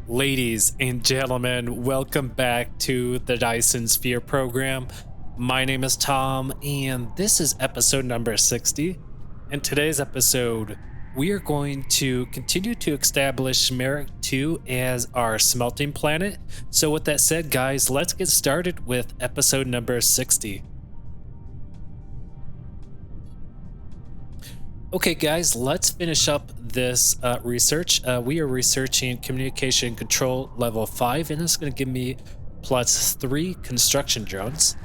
Ladies and gentlemen, welcome back to the Dyson Sphere Program. My name is Tom, and this is episode number 60. In today's episode, we are going to continue to establish Merit 2 as our smelting planet. So with that said, guys, let's get started with episode number 60. Okay, guys, let's finish up this research. We are researching communication control level 5, and it's going to give me plus 3 construction drones.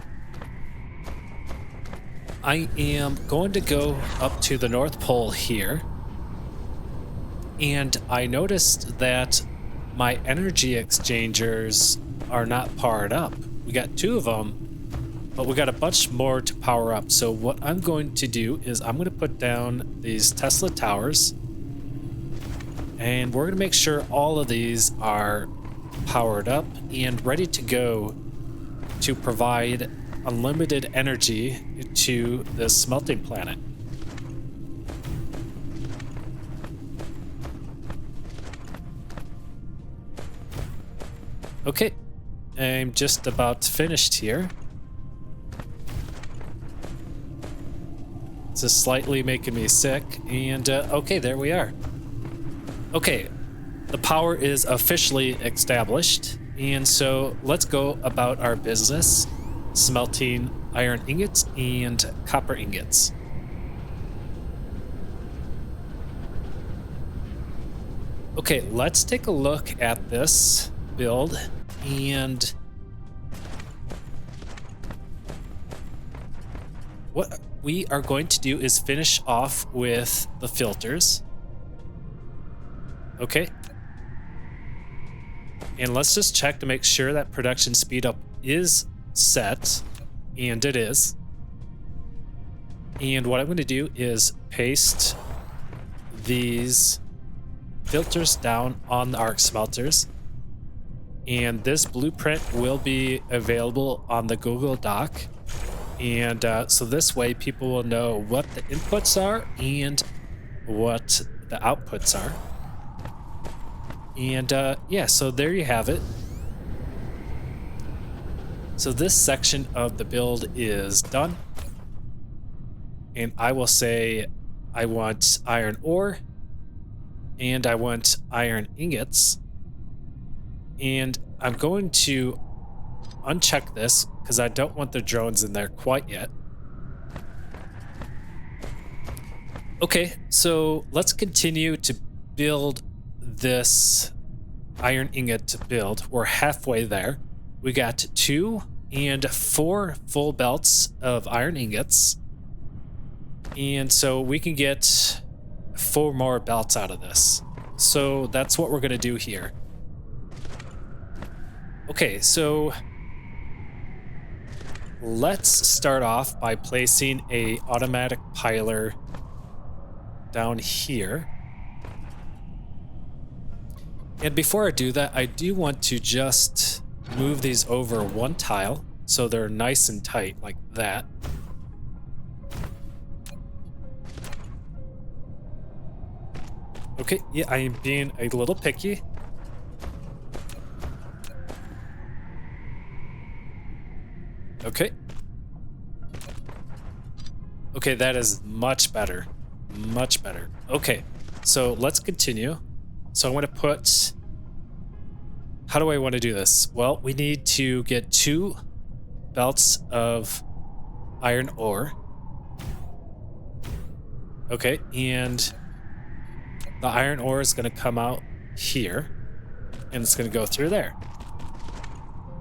I am going to go up to the North Pole here, and I noticed that my energy exchangers are not powered up. We got 2 of them, but we got a bunch more to power up. So what I'm going to do is I'm going to put down these Tesla towers, and we're going to make sure all of these are powered up and ready to go to provide unlimited energy to this smelting planet. Okay, I'm just about finished here. This is slightly making me sick, and okay, there we are. Okay, the power is officially established, and so let's go about our business, smelting iron ingots and copper ingots. Okay, let's take a look at this build, and what we are going to do is finish off with the filters. Okay. And let's just check to make sure that production speed up is set, and it is. And what I'm going to do is paste these filters down on the arc smelters. And this blueprint will be available on the Google Doc. And so this way people will know what the inputs are and what the outputs are. And yeah, so there you have it. So this section of the build is done. And I will say I want iron ore and I want iron ingots. And I'm going to uncheck this because I don't want the drones in there quite yet. Okay, so let's continue to build this iron ingot build. We're halfway there. We got 2 and 4 full belts of iron ingots. And so we can get 4 more belts out of this. So that's what we're going to do here. Okay, so let's start off by placing a automatic piler down here. And before I do that, I do want to just move these over 1 tile so they're nice and tight like that. Okay, yeah, I am being a little picky. Okay. Okay, that is much better. Much better. Okay, so let's continue. So I'm going to put... How do I want to do this? Well, we need to get 2 belts of iron ore. Okay, and the iron ore is going to come out here, and it's going to go through there.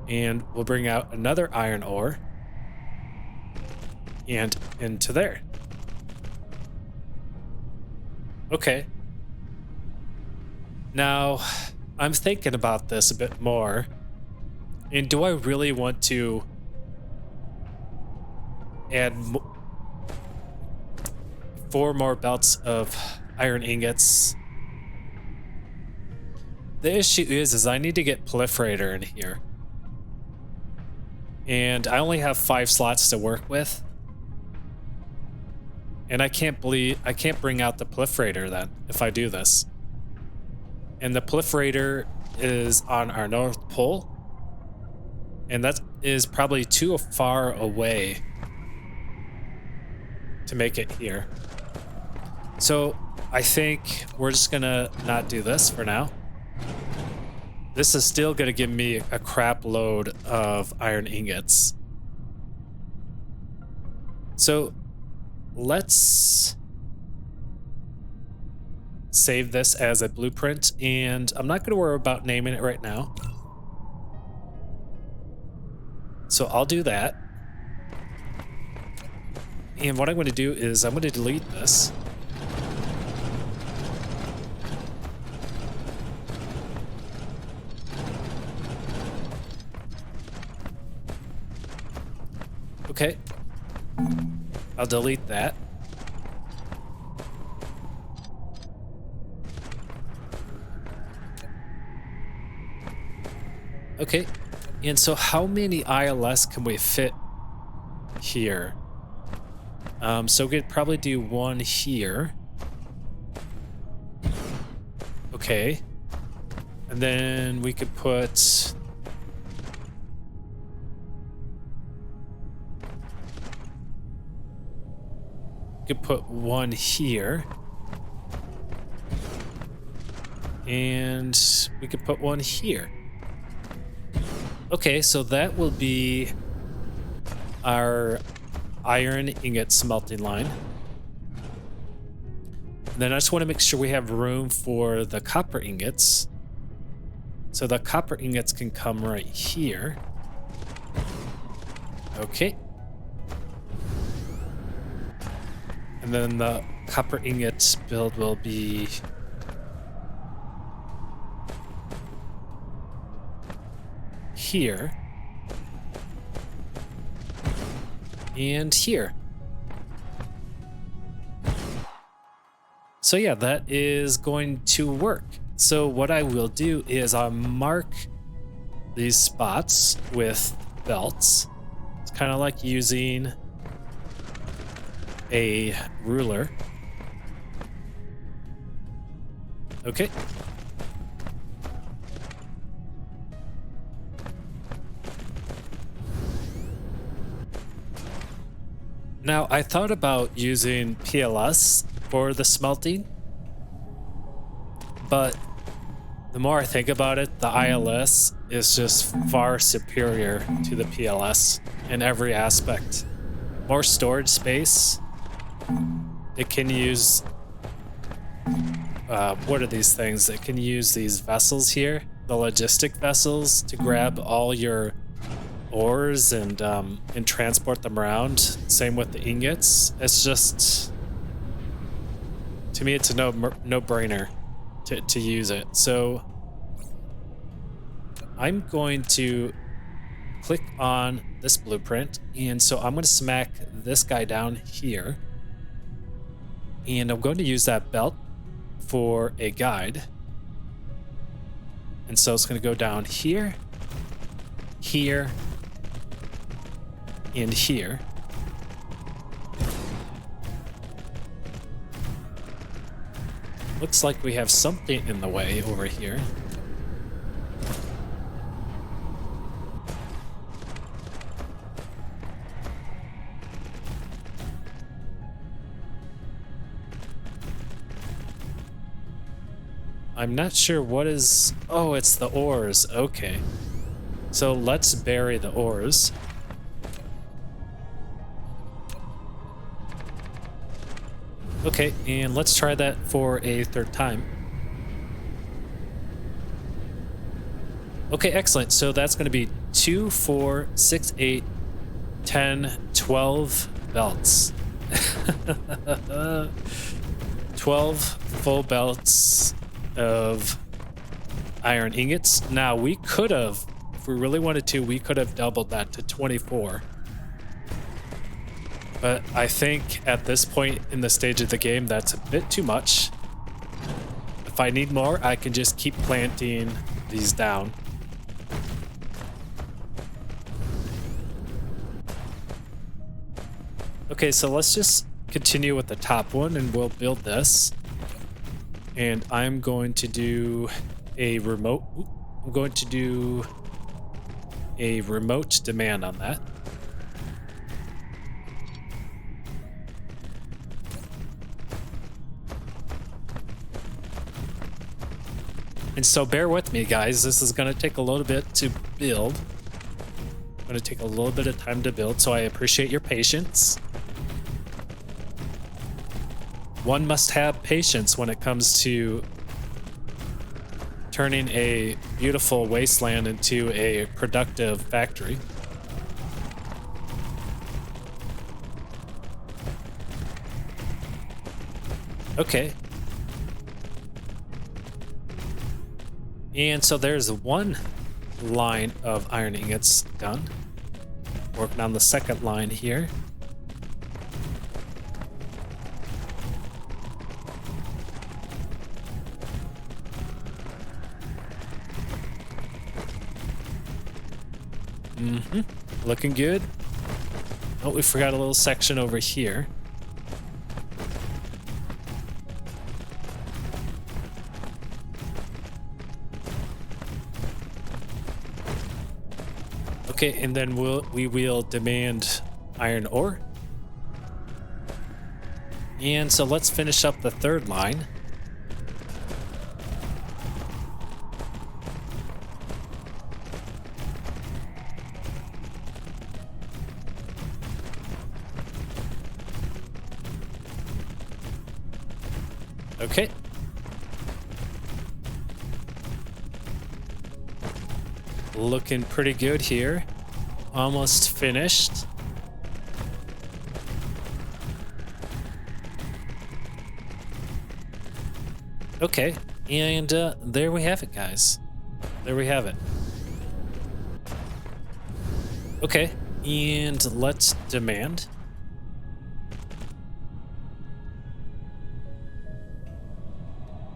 And we'll bring out another iron ore and into there. Okay. Now, I'm thinking about this a bit more. And do I really want to add 4 more belts of iron ingots? The issue is I need to get proliferator in here. And I only have 5 slots to work with. And I can't bring out the proliferator then if I do this. And the proliferator is on our North Pole. And that is probably too far away to make it here. So I think we're just gonna not do this for now. This is still gonna give me a crap load of iron ingots. So let's save this as a blueprint, and I'm not gonna worry about naming it right now. So I'll do that. And what I'm gonna do is I'm gonna delete this. Okay. I'll delete that. Okay, and so how many ILS can we fit here? So we could probably do one here. Okay. And then we could put... we could put one here. And we could put one here. Okay, so that will be our iron ingot smelting line. And then I just want to make sure we have room for the copper ingots. So the copper ingots can come right here. Okay. And then the copper ingot build will be... here. And here. So yeah, that is going to work. So what I will do is I'll mark these spots with belts. It's kind of like using a ruler. Okay. Now, I thought about using PLS for the smelting, but the more I think about it, the ILS is just far superior to the PLS in every aspect. More storage space. It can use... what are these things? It can use these vessels here, the logistic vessels, to grab all your ores and transport them around. Same with the ingots. It's just, to me, it's a no-brainer to use it. So I'm going to click on this blueprint, and so I'm going to smack this guy down here, and I'm going to use that belt for a guide. And so it's going to go down here, here, and here. Looks like we have something in the way over here. I'm not sure what is... oh, it's the ores. Okay. So let's bury the ores. Okay, and let's try that for a third time. Okay, excellent. So that's going to be 2, 4, 6, 8, 10, 12 belts. 12 full belts of iron ingots. Now, we could have, if we really wanted to, we could have doubled that to 24. But I think at this point in the stage of the game, that's a bit too much. If I need more, I can just keep planting these down. Okay, so let's just continue with the top one and we'll build this. And I'm going to do a remote... I'm going to do a remote demand on that. And so bear with me, guys. This is going to take a little bit to build. Going to take a little bit of time to build, so I appreciate your patience. One must have patience when it comes to turning a beautiful wasteland into a productive factory. Okay. And so there's one line of iron ingots done. Working on the second line here. Looking good. Oh, we forgot a little section over here. Okay, and then we will demand iron ore. And so let's finish up the third line. Okay. Looking pretty good here. Almost finished. Okay, and there we have it, guys. There we have it. Okay, and let's demand.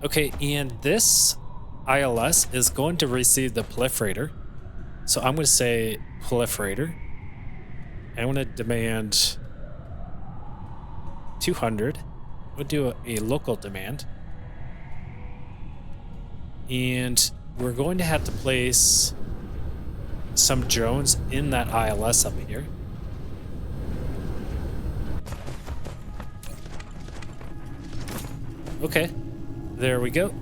Okay, and this ILS is going to receive the proliferator. So I'm going to say proliferator. I'm going to demand 200. We'll do a local demand. And we're going to have to place some drones in that ILS up here. Okay, there we go.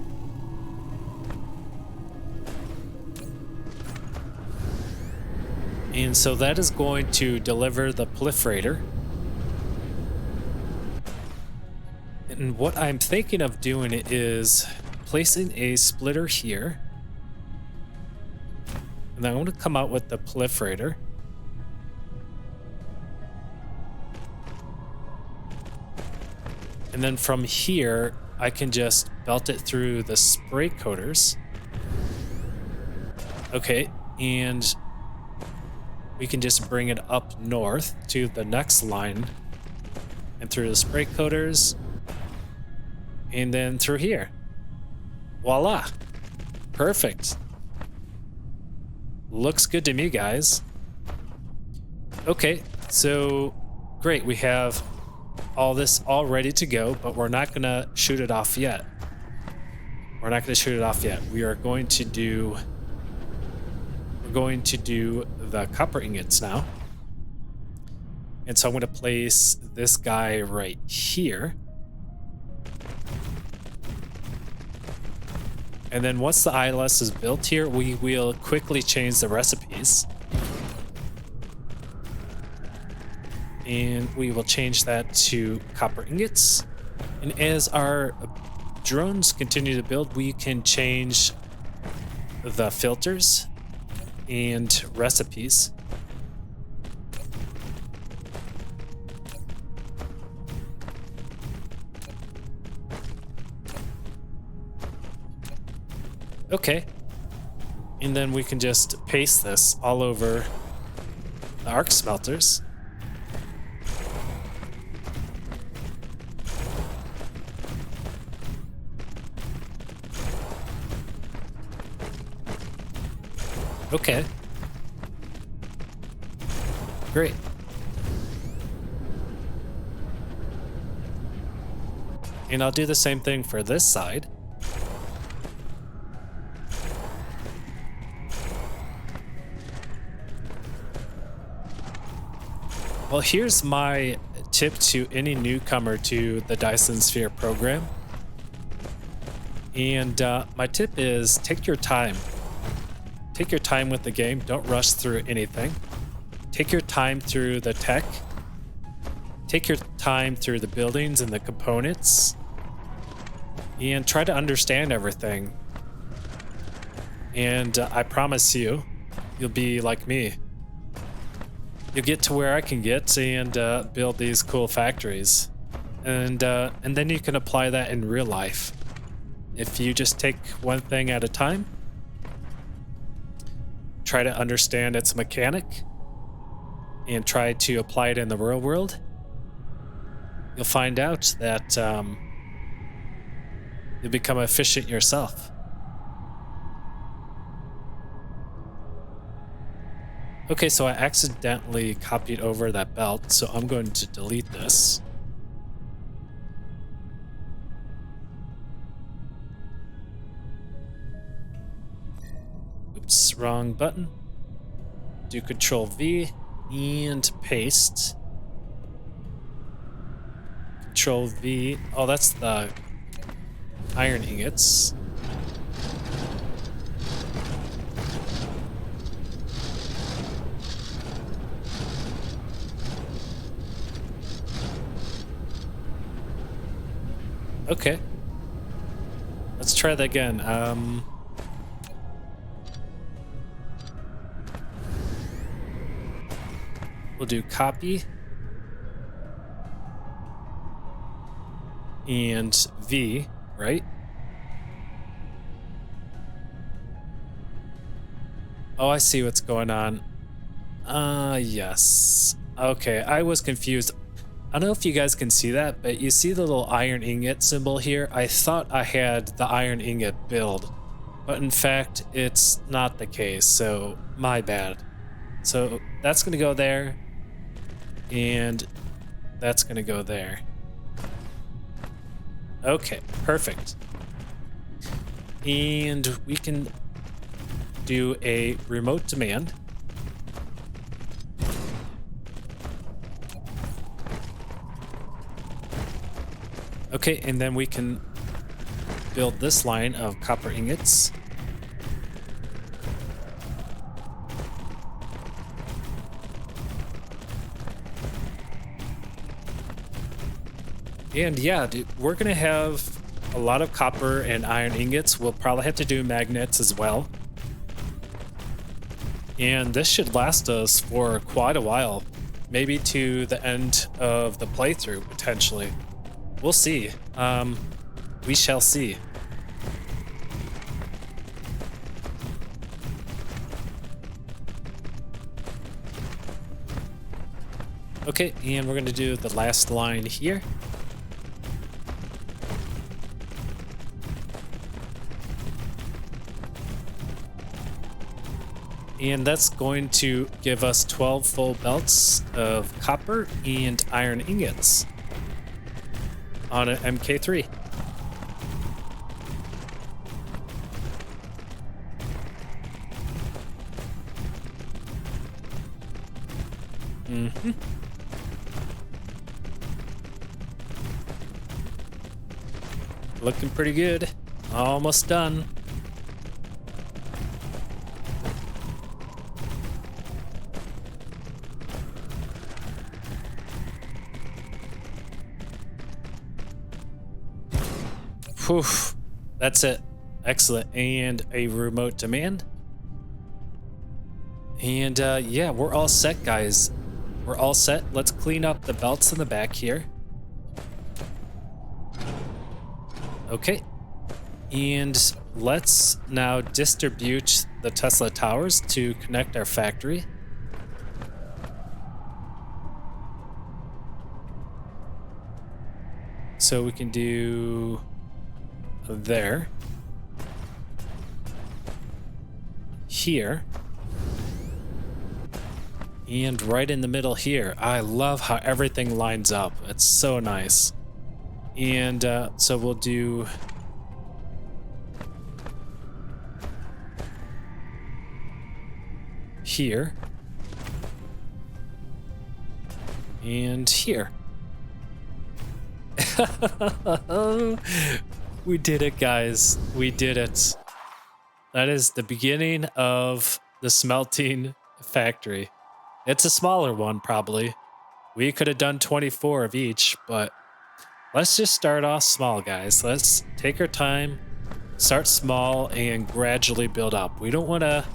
And so that is going to deliver the proliferator. And what I'm thinking of doing is placing a splitter here. And then I'm going to come out with the proliferator. And then from here, I can just belt it through the spray coaters. Okay, and we can just bring it up north to the next line and through the spray coaters and then through here. Voila. Perfect. Looks good to me, guys. Okay, so great. We have all this all ready to go, but we're not going to shoot it off yet. We're not going to shoot it off yet. We are going to do... We're going to do the copper ingots now. And so I'm going to place this guy right here. And then once the ILS is built here, we will quickly change the recipes. And we will change that to copper ingots. And as our drones continue to build, we can change the filters and recipes. Okay. And then we can just paste this all over the arc smelters. Okay. Great. And I'll do the same thing for this side. Well, here's my tip to any newcomer to the Dyson Sphere program. And my tip is take your time. Take your time with the game. Don't rush through anything. Take your time through the tech. Take your time through the buildings and the components. And try to understand everything. And I promise you, you'll be like me. You'll get to where I can get and build these cool factories. And then you can apply that in real life. If you just take one thing at a time, try to understand its mechanic, and try to apply it in the real world, you'll find out that you'll become efficient yourself. Okay, so I accidentally copied over that belt, so I'm going to delete this. Oops, wrong button. Do Control V and paste. Control V. Oh, that's the iron ingots. Okay. Let's try that again. We'll do copy and V, right? Oh, I see what's going on. Yes. Okay, I was confused. I don't know if you guys can see that, but you see the little iron ingot symbol here? I thought I had the iron ingot build, but in fact, it's not the case, so my bad. So that's gonna go there, and that's gonna go there. Okay, perfect. And we can do a remote demand. Okay, and then we can build this line of copper ingots. And yeah, dude, we're gonna have a lot of copper and iron ingots. We'll probably have to do magnets as well. And this should last us for quite a while. Maybe to the end of the playthrough, potentially. We'll see. We shall see. Okay, and we're gonna do the last line here. And that's going to give us 12 full belts of copper and iron ingots on an MK3. Looking pretty good. Almost done. Whew, that's it. Excellent. And a remote demand. And yeah, we're all set, guys. We're all set. Let's clean up the belts in the back here. Okay. And let's now distribute the Tesla towers to connect our factory. So we can do there, here, and right in the middle here. I love how everything lines up. It's so nice. And so we'll do here, And here. We did it, guys. We did it. That is the beginning of the smelting factory. It's a smaller one, probably. We could have done 24 of each, but let's just start off small, guys. Let's take our time, start small, and gradually build up. We don't want to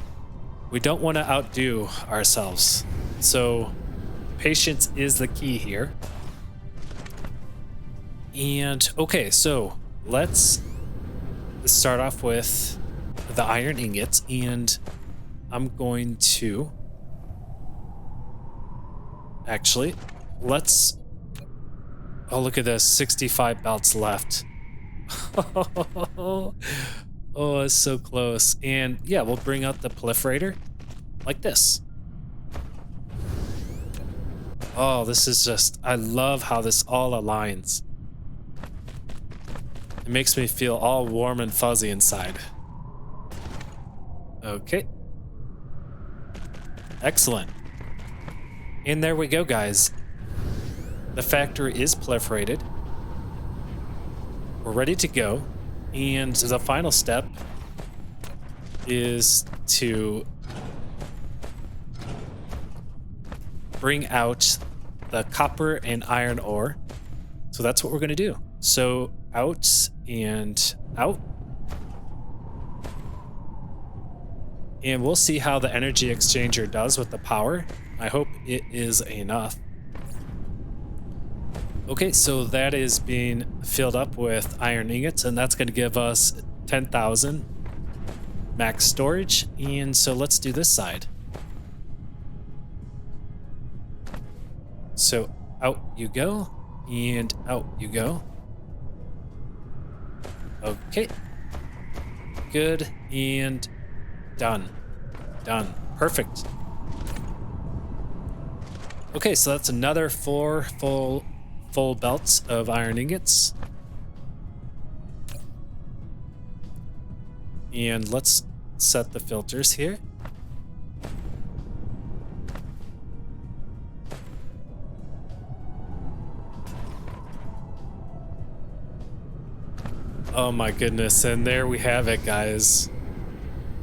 outdo ourselves. So patience is the key here. And okay, so let's start off with the iron ingots, and I'm going to actually, let's, oh, look at this, 65 belts left. Oh, it's so close. And yeah, we'll bring out the proliferator like this. Oh, this is just, I love how this all aligns. It makes me feel all warm and fuzzy inside. Okay. Excellent. And there we go, guys. The factory is proliferated. We're ready to go. And the final step is to bring out the copper and iron ore. So that's what we're going to do. So out and out. And we'll see how the energy exchanger does with the power. I hope it is enough. Okay, so that is being filled up with iron ingots, and that's going to give us 10,000 max storage. And so let's do this side. So out you go, and out you go. Okay. Good, and done. Done. Perfect. Okay, so that's another 4 full belts of iron ingots. And let's set the filters here. Oh my goodness, and there we have it, guys.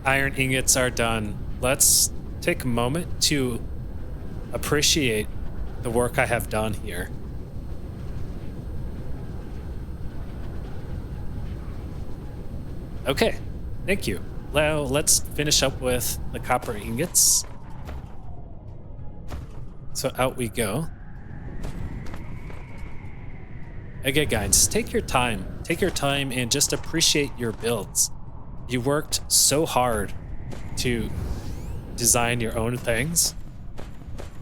Iron ingots are done. Let's take a moment to appreciate the work I have done here. Okay, thank you. Now let's finish up with the copper ingots. So out we go. Again, guys, take your time. Take your time and just appreciate your builds. You worked so hard to design your own things,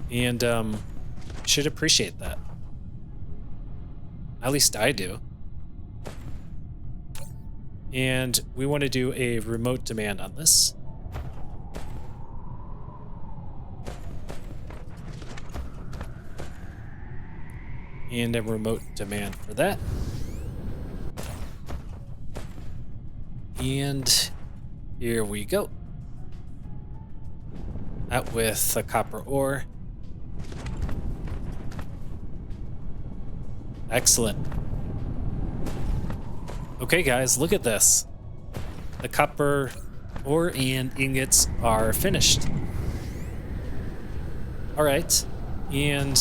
and should appreciate that. At least I do. And we want to do a remote demand on this. And a remote demand for that. And here we go. Out with the copper ore. Excellent. Okay, guys, look at this. The copper ore and ingots are finished. All right, and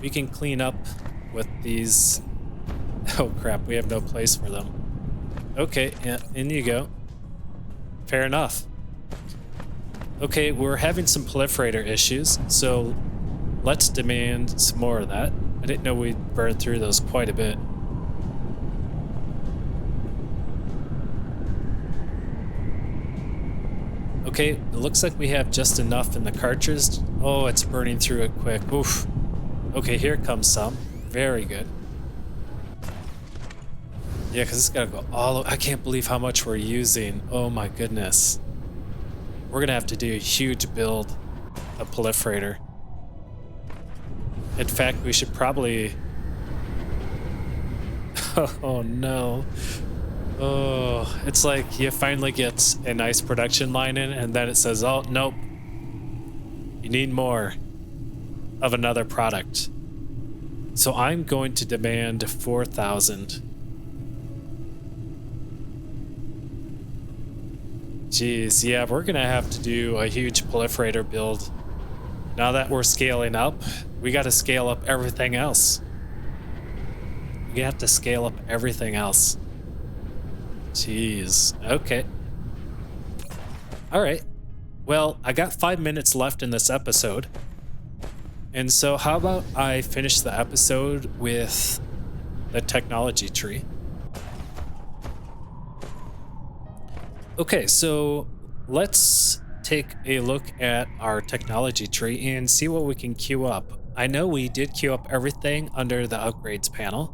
we can clean up with these. Oh crap, we have no place for them. Okay, yeah, in you go. Fair enough. Okay, we're having some proliferator issues, so let's demand some more of that. I didn't know we'd burn through those quite a bit. Okay, it looks like we have just enough in the cartridge. Oh, it's burning through it quick. Oof. Okay, here comes some. Very good. Yeah, because it's gotta go all over. I can't believe how much we're using. Oh my goodness. We're gonna have to do a huge build of proliferator. In fact, we should probably... Oh no. Oh, it's like you finally get a nice production line in, and then it says, oh, nope. You need more. of another product. So I'm going to demand 4,000. Jeez, yeah, we're gonna have to do a huge proliferator build. Now that we're scaling up, we gotta scale up everything else. We have to scale up everything else. Jeez, okay. All right. Well, I got 5 minutes left in this episode. And so how about I finish the episode with the technology tree? Okay, so let's take a look at our technology tree and see what we can queue up. I know we did queue up everything under the upgrades panel.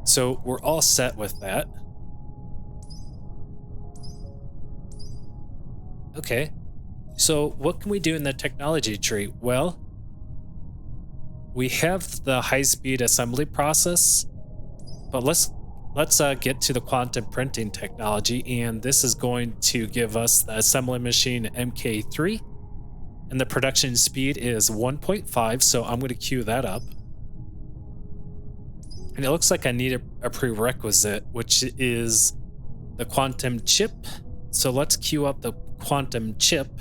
So we're all set with that. Okay, so what can we do in the technology tree? Well, we have the high-speed assembly process, but let's get to the quantum printing technology, and this is going to give us the assembly machine MK3, and the production speed is 1.5, so I'm going to queue that up. And it looks like I need a prerequisite, which is the quantum chip. So let's queue up the quantum chip,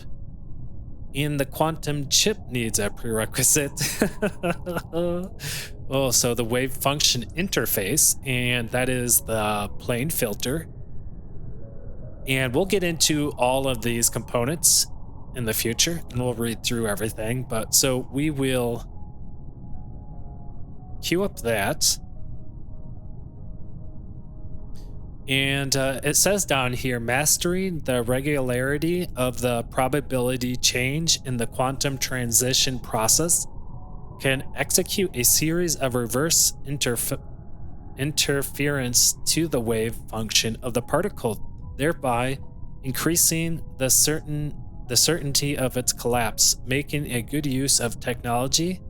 and the quantum chip needs a prerequisite. Oh, so the wave function interface, and that is the plane filter. And we'll get into all of these components in the future, and we'll read through everything. But so we will queue up that. And it says down here, mastering the regularity of the probability change in the quantum transition process can execute a series of reverse interference to the wave function of the particle, thereby increasing the certainty of its collapse, making a good use of technology,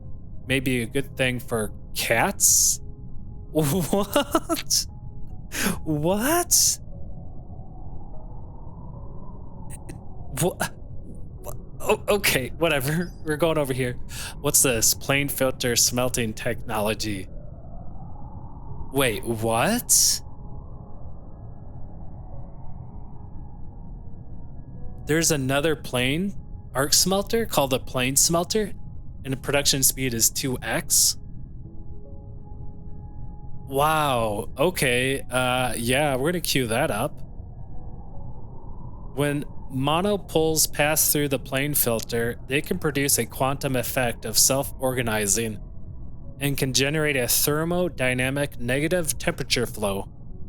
maybe a good thing for cats? What? What? What? Oh, okay, whatever. We're going over here. What's this? Plane filter smelting technology. Wait, what? There's another plane arc smelter called the plane smelter, and the production speed is 2x. Wow, okay, yeah, we're gonna queue that up. When monopoles pass through the plane filter, they can produce a quantum effect of self-organizing and can generate a thermodynamic negative temperature flow.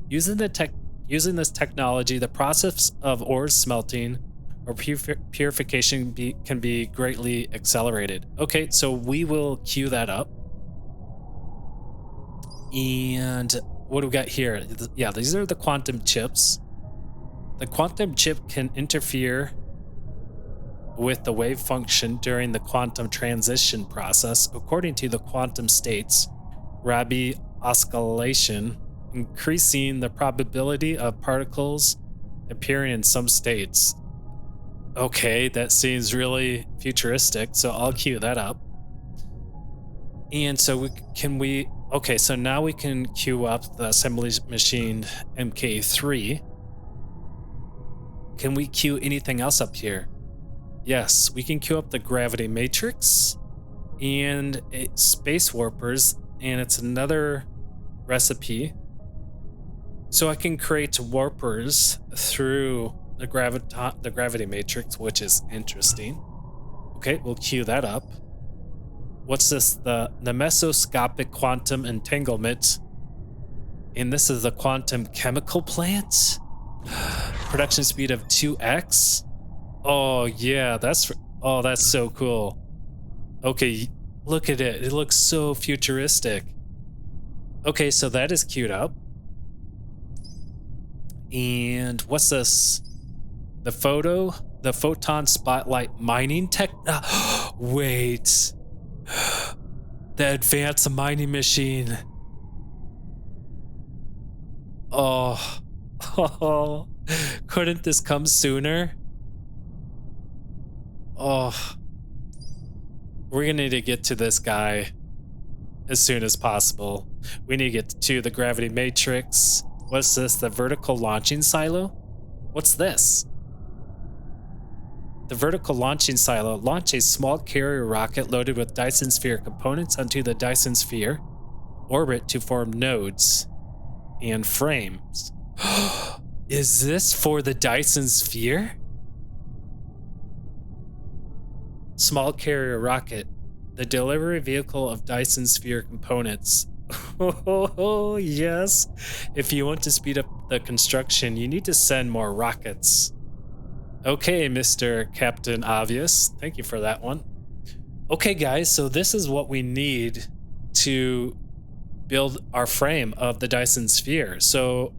Using this technology, the process of ore smelting or purification can be greatly accelerated. Okay, so we will queue that up. And what do we got here? Yeah, these are the quantum chips. The quantum chip can interfere with the wave function during the quantum transition process, according to the quantum states Rabi oscillation, increasing the probability of particles appearing in some states. Okay, that seems really futuristic, so I'll queue that up. And so okay, so now we can queue up the assembly machine MK3. Can we queue anything else up here? Yes, we can queue up the gravity matrix and space warpers, and it's another recipe. So I can create warpers through the gravity matrix, which is interesting. Okay, we'll queue that up. What's this? The mesoscopic quantum entanglement. And this is the quantum chemical plant. Production speed of 2x. Oh yeah, that's so cool. Okay, look at it. It looks so futuristic. Okay, so that is queued up. And what's this? The photon spotlight mining tech. Wait. The advanced mining machine. Oh. Couldn't this come sooner? Oh. we're gonna need to get to this guy as soon as possible. We need to get to the gravity matrix. What's this? The vertical launching silo? What's this? The vertical launching silo. Launch a small carrier rocket loaded with Dyson Sphere components onto the Dyson Sphere orbit to form nodes and frames. Is this for the Dyson Sphere? Small carrier rocket. The delivery vehicle of Dyson Sphere components. Oh, yes. If you want to speed up the construction, you need to send more rockets. Okay, Mr. Captain Obvious. Thank you for that one. Okay, guys, so this is what we need to build our frame of the Dyson Sphere. So,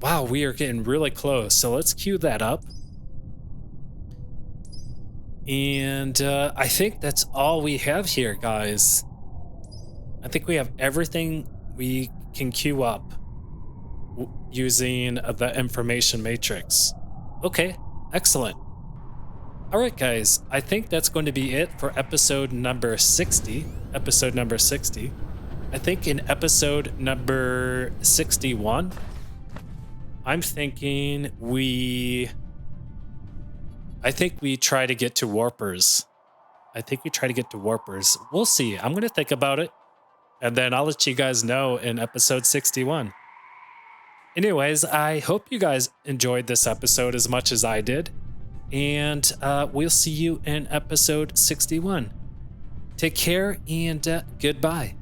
wow, we are getting really close. So let's queue that up. And I think that's all we have here, guys. I think we have everything we can queue up using the information matrix. Okay, excellent. All right, guys, I think that's going to be it for episode number 60. Episode number 60. I think in episode number 61, I'm thinking we try to get to warpers. We'll see. I'm going to think about it. And then I'll let you guys know in episode 61. Anyways, I hope you guys enjoyed this episode as much as I did. And we'll see you in episode 61. Take care and goodbye.